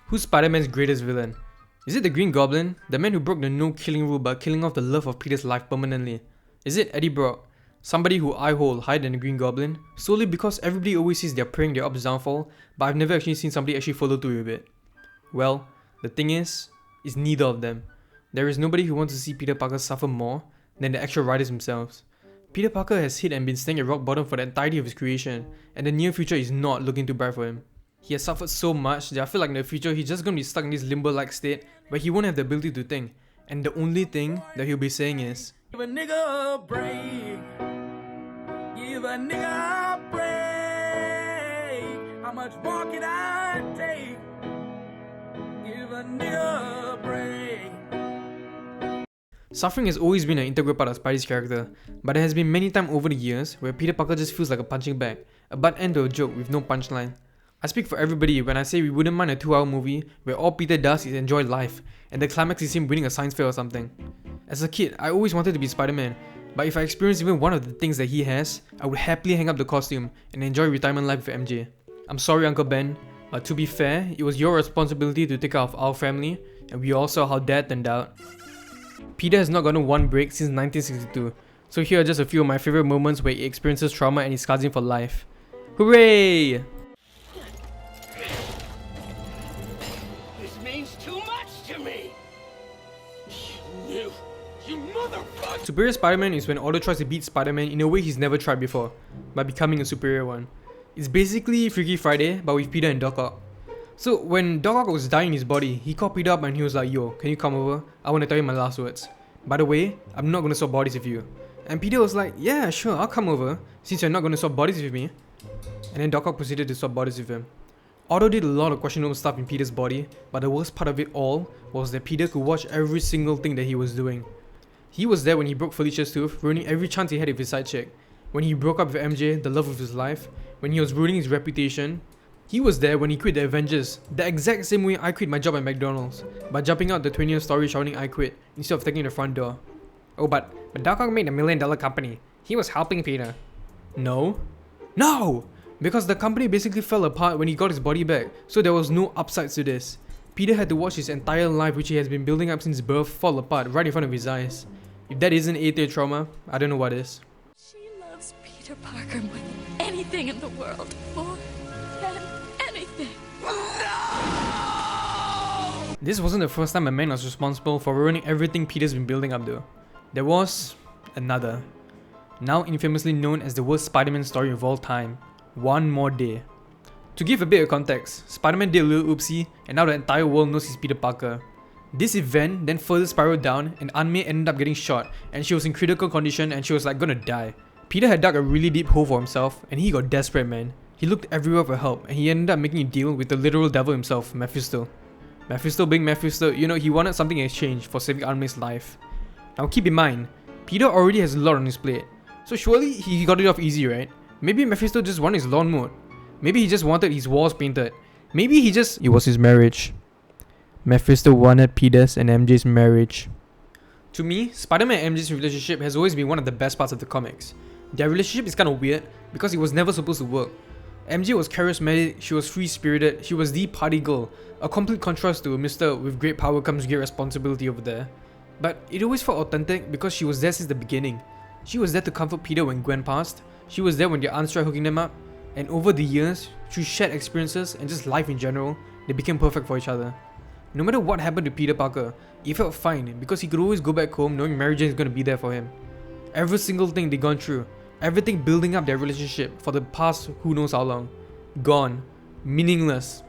Who's Spider-Man's greatest villain? Is it the Green Goblin, the man who broke the no-killing rule by killing off the love of Peter's life permanently? Is it Eddie Brock, somebody who I hold higher than the Green Goblin, solely because everybody always sees they're praying their up's downfall, but I've never actually seen somebody actually follow through with it? Well, the thing is, it's neither of them. There is nobody who wants to see Peter Parker suffer more than the actual writers themselves. Peter Parker has hit and been staying at rock bottom for the entirety of his creation, and the near future is not looking too bright for him. He has suffered so much that I feel like in the future he's just gonna be stuck in this limbo-like state where he won't have the ability to think, and the only thing that he'll be saying is, "Give a nigga a break. Give a nigga a break. How much more can I take? Give a nigga a break." Suffering has always been an integral part of Spidey's character, but there has been many times over the years where Peter Parker just feels like a punching bag, a butt end to a joke with no punchline. I speak for everybody when I say we wouldn't mind a 2-hour movie where all Peter does is enjoy life, and the climax is him winning a science fair or something. As a kid, I always wanted to be Spider-Man, but if I experienced even one of the things that he has, I would happily hang up the costume and enjoy retirement life with MJ. I'm sorry Uncle Ben, but to be fair, it was your responsibility to take care of our family, and we all saw how that turned out. Peter has not gotten one break since 1962, so here are just a few of my favorite moments where he experiences trauma and is scars him for life. Hooray! This means too much to me! You motherfucker! Superior Spider-Man is when Otto tries to beat Spider-Man in a way he's never tried before, by becoming a superior one. It's basically Freaky Friday, but with Peter and Doc Ock. So when Doc Ock was dying in his body, he called Peter up and he was like, "Yo, can you come over? I want to tell you my last words. By the way, I'm not going to swap bodies with you." And Peter was like, "Yeah, sure, I'll come over, since you're not going to swap bodies with me." And then Doc Ock proceeded to swap bodies with him. Otto did a lot of questionable stuff in Peter's body, but the worst part of it all was that Peter could watch every single thing that he was doing. He was there when he broke Felicia's tooth, ruining every chance he had with his side chick. When he broke up with MJ, the love of his life. When he was ruining his reputation. He was there when he quit the Avengers, the exact same way I quit my job at McDonald's, by jumping out the 20th story shouting "I quit" instead of taking the front door. Oh, but Doc Ock made $1 million company. He was helping Peter. No! Because the company basically fell apart when he got his body back, so there was no upsides to this. Peter had to watch his entire life, which he has been building up since birth, fall apart right in front of his eyes. If that isn't A-tier trauma, I don't know what is. She loves Peter Parker more than anything in the world. More than anything. This wasn't the first time a man was responsible for ruining everything Peter's been building up though. There was another. Now infamously known as the worst Spider-Man story of all time. One More Day. To give a bit of context, Spider-Man did a little oopsie and now the entire world knows he's Peter Parker. This event then further spiraled down and Aunt May ended up getting shot and she was in critical condition and she was like gonna die. Peter had dug a really deep hole for himself and he got desperate, man. He looked everywhere for help and he ended up making a deal with the literal devil himself, Mephisto. Mephisto being Mephisto, you know, he wanted something in exchange for saving Aunt May's life. Now keep in mind, Peter already has a lot on his plate, so surely he got it off easy, right? Maybe Mephisto just wanted his lawn mowed. Maybe he just wanted his walls painted. Maybe it was his marriage. Mephisto wanted Peter's and MJ's marriage. To me, Spider-Man and MJ's relationship has always been one of the best parts of the comics. Their relationship is kind of weird because it was never supposed to work. MJ was charismatic, she was free-spirited, she was the party girl, a complete contrast to Mr. with great power comes great responsibility over there. But it always felt authentic because she was there since the beginning. She was there to comfort Peter when Gwen passed, she was there when their aunts tried hooking them up, and over the years, through shared experiences and just life in general, they became perfect for each other. No matter what happened to Peter Parker, it felt fine because he could always go back home knowing Mary Jane is going to be there for him. Every single thing they've gone through, everything building up their relationship for the past who knows how long, gone, meaningless.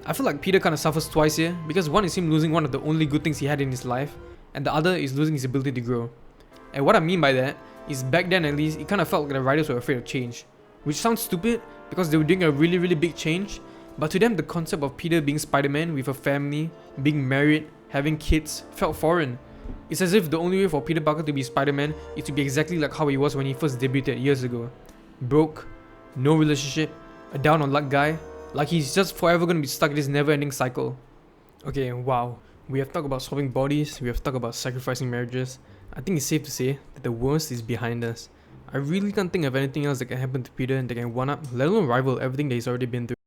I feel like Peter kind of suffers twice here because one is him losing one of the only good things he had in his life, and the other is losing his ability to grow. And what I mean by that is back then at least, it kind of felt like the writers were afraid of change. Which sounds stupid because they were doing a really big change, but to them the concept of Peter being Spider-Man with a family, being married, having kids felt foreign. It's as if the only way for Peter Parker to be Spider-Man is to be exactly like how he was when he first debuted years ago. Broke, no relationship, a down on luck guy, like he's just forever gonna be stuck in this never-ending cycle. Okay, wow. We have talked about swapping bodies, we have talked about sacrificing marriages. I think it's safe to say that the worst is behind us. I really can't think of anything else that can happen to Peter and that can one-up, let alone rival everything that he's already been through.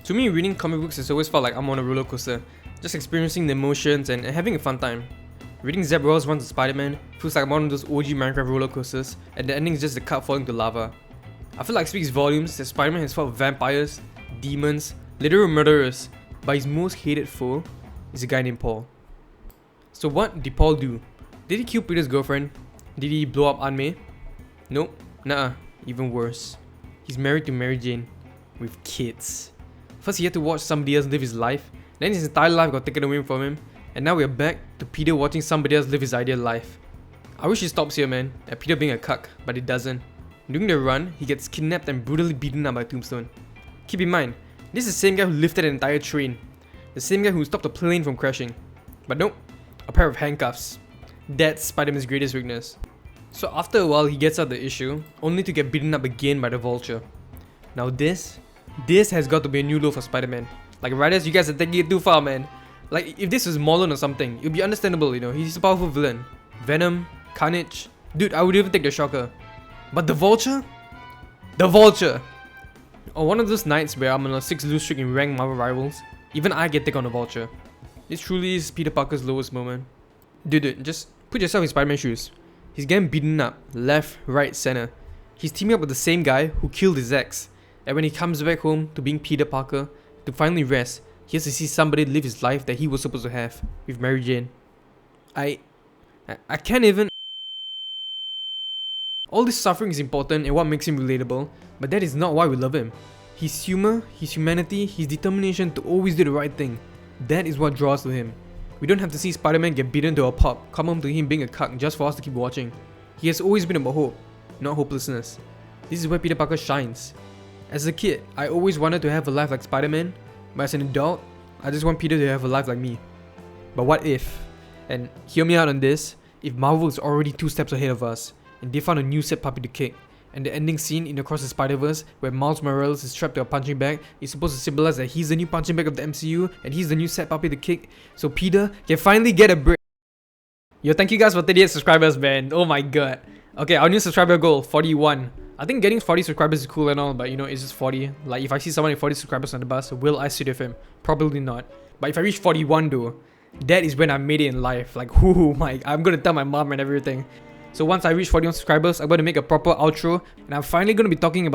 To me, reading comic books has always felt like I'm on a roller coaster, just experiencing the emotions and having a fun time. Reading Zeb Wells' runs of Spider-Man feels like I'm on those OG Minecraft roller coasters, and the ending is just the cup falling to lava. I feel like it speaks volumes that Spider-Man has fought vampires, demons, literal murderers, but his most hated foe is a guy named Paul. So what did Paul do? Did he kill Peter's girlfriend? Did he blow up Aunt May? Nope, nuh-uh, even worse. He's married to Mary Jane, with kids. First he had to watch somebody else live his life, then his entire life got taken away from him, and now we're back to Peter watching somebody else live his ideal life. I wish it stops here, man, at Peter being a cuck, but it doesn't. During the run, he gets kidnapped and brutally beaten up by Tombstone. Keep in mind, this is the same guy who lifted an entire train, the same guy who stopped a plane from crashing. But nope, a pair of handcuffs. That's Spider-Man's greatest weakness. So after a while, he gets out the issue, only to get beaten up again by the Vulture. Now this has got to be a new low for Spider-Man. Like, writers, you guys are taking it too far, man. Like, if this was Mullen or something, it would be understandable, you know, he's a powerful villain. Venom, Carnage, dude, I would even take the Shocker. But the Vulture? The Vulture! On one of those nights where I'm on a 6 lose streak in ranked Marvel rivals, even I get take on the Vulture. This truly is Peter Parker's lowest moment. Dude, just put yourself in Spider-Man's shoes. He's getting beaten up, left, right, center. He's teaming up with the same guy who killed his ex. And when he comes back home to being Peter Parker, to finally rest, he has to see somebody live his life that he was supposed to have, with Mary Jane. I can't even... All this suffering is important and what makes him relatable, but that is not why we love him. His humor, his humanity, his determination to always do the right thing, that is what draws to him. We don't have to see Spider-Man get beaten to a pulp, come home to him being a cuck just for us to keep watching. He has always been about hope, not hopelessness. This is where Peter Parker shines. As a kid, I always wanted to have a life like Spider-Man, but as an adult, I just want Peter to have a life like me. But what if, and hear me out on this, if Marvel is already 2 steps ahead of us, and they found a new set puppy to kick, and the ending scene in Across the Spider-Verse where Miles Morales is strapped to a punching bag is supposed to symbolize that he's the new punching bag of the MCU and he's the new set puppy to kick, so Peter can finally get a break. Yo, thank you guys for 38 subscribers, man. Oh my god. Okay, our new subscriber goal, 41. I think getting 40 subscribers is cool and all, but you know, it's just 40. Like, if I see someone with 40 subscribers on the bus, will I sit with him? Probably not. But if I reach 41 though, that is when I made it in life. Like, I'm gonna tell my mom and everything. So once I reach 41 subscribers, I'm gonna make a proper outro, and I'm finally gonna be talking about